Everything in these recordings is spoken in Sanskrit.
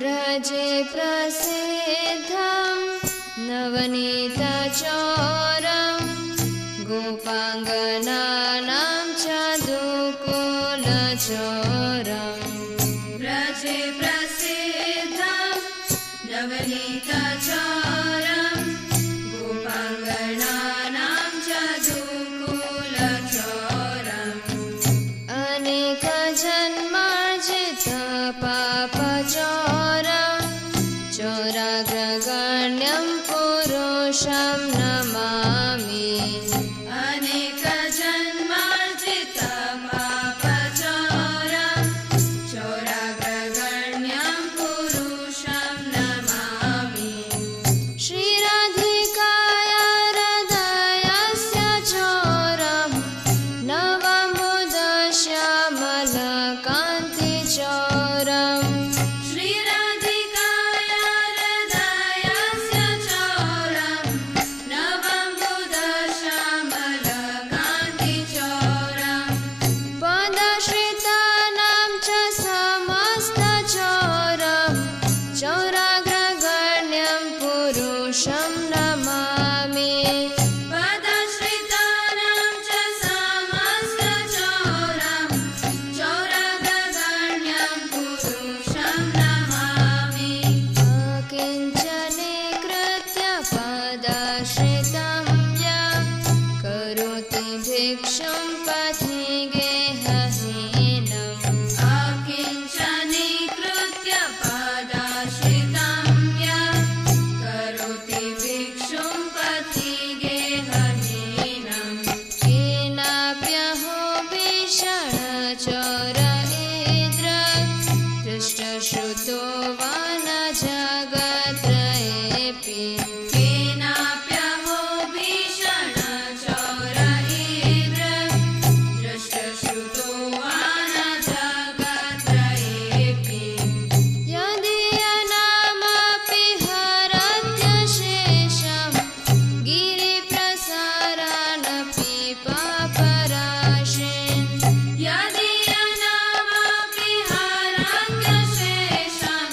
व्रजे प्रसिद्धं नवनीतचोरं गोपाङ्गनानां चतुकुलचोरम् व्रजे प्रसिद्धं नवनीतचोरं गोपाङ्गनानां चतुकुलचोरम् अनेकजन्मार्जितपापचोरं चोराग्रगण्यं पुरुषं नमामि अनेकजन्मार्जितपापचोरं चोराग्रगण्यं पुरुषं नमामि श्रीराधिकाय हृदयस्य चोरं नवमुदश्यामलकान्तिचोरम् श्रीराधिकाय हृदयस्य चोरं नवमुदश्यामलकान्तिचोरम् पदश्रितानां च समस्तचोरं चौराग्रगण्यं पुरुषं नमामि पदश्रितानां च समस्तचोरं चौराग्रगण्यं पुरुषं नमामि अकिञ्चनीकृत्य पदश्रितं यः करोति भिक्षुं पथि गेहहीनम् अकिञ्चनीकृत्य पदाश्रितं यः करोति भिक्षुं पथि गेहहीनम् केनाप्यहो भीषणचोर ईदृक् दृष्टश्रुतो वा न जगत्त्रयेऽपि केनाप्यहो भीषणचोर ईदृक् दृष्टश्रुतो वा न जगत्त्रयेऽपि यदीयनामपि हरत्यशेषं गिरिप्रसारानपि पापराशिन् यदीयनामपि हरत्यशेषं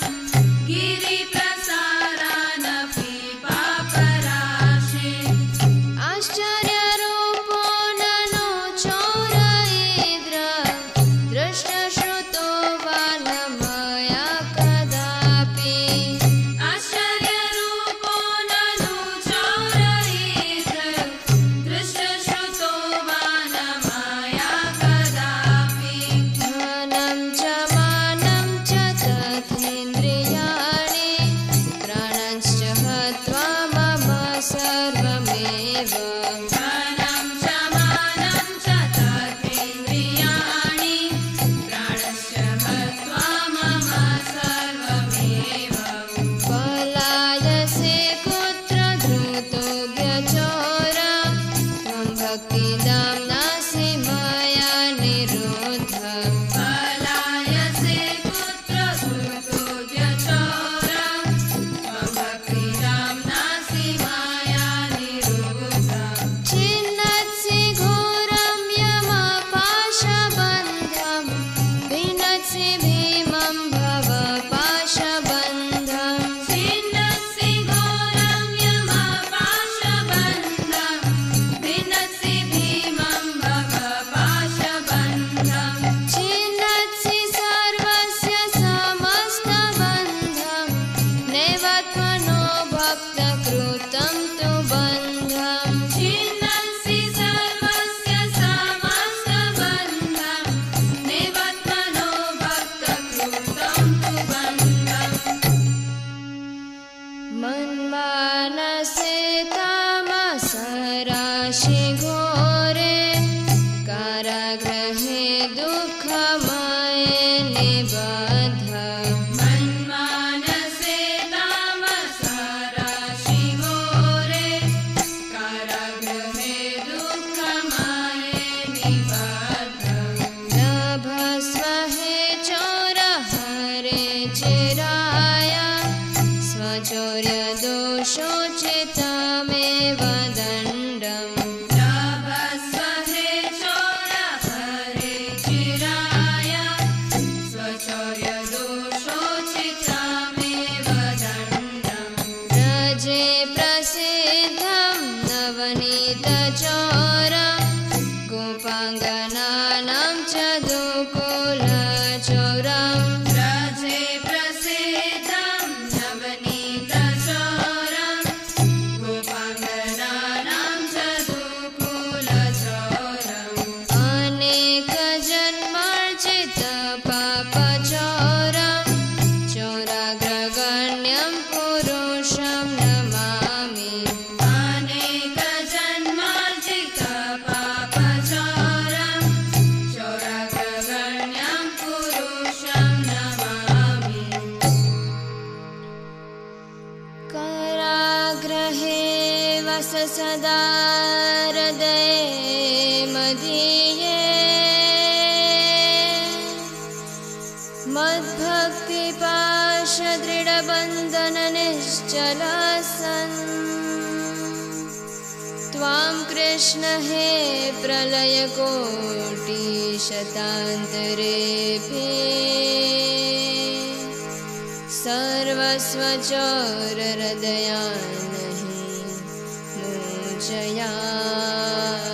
गिरिप्रसारानपि पापराशिन् आश्चर्यरूपो ननु चोर ईदृक् दृष्टश्रुतो वा न मया कदापि आश्चर्यरूपो ननु चोर ईदृक् दृष्टश्रुतो वा न मया कदापि धनं च मानं च तथेन्द्रियाणि प्राणांश्च हत्वा मम सर्वमेव धनं च मानं च तथेन्द्रियाणि प्राणश्च हत्वा मम सर्वमेव पलायसे कुत्र धृतो व्यचोर त्वं भक्तिदाम्नासि मया निरुद्ध पलायसे कुत्र धृतो व्यचोर त्वं भक्तिदाम्नासि मया निरुद्ध छिन्नत्सि घोरं यमपाशबन्धं भिन्नत्सि भीमं भवपाशबन्धं छिन्नत्सि घोरं यमपाशबन्धं भिन्नत्सि भीमं भवपाशबन्धं छिन्नत्सि सर्वस्य समस्तबन्धं नैव त्वनो भक्तकृतं तु बन्धं छिन्नत्सि सर्वस्य समस्तबन्धं नैव त्वनो भक्तकृतं तु बन्धम् मन्मानसे तामसराशि घोरे कारागृहे दुःखमये निबद्ध मन्मानसे तामसराशि घोरे कारागृहे दुःखमये निबद्ध लभस्वहे चोर हरे चिराय स्वचौर्यदोषोचितमेव दण्डम् लभस्वहे चोर हरे चिराय स्वचौर्यदोषोचितमेव सदा हृदये मदीये मद्भक्तिपाशदृढबन्धननिश्चलासन् त्वां कृष्ण हे प्रलयकोटिशतान्तरेऽपि सर्वस्वचौरहृदयान् हि मोचयामि।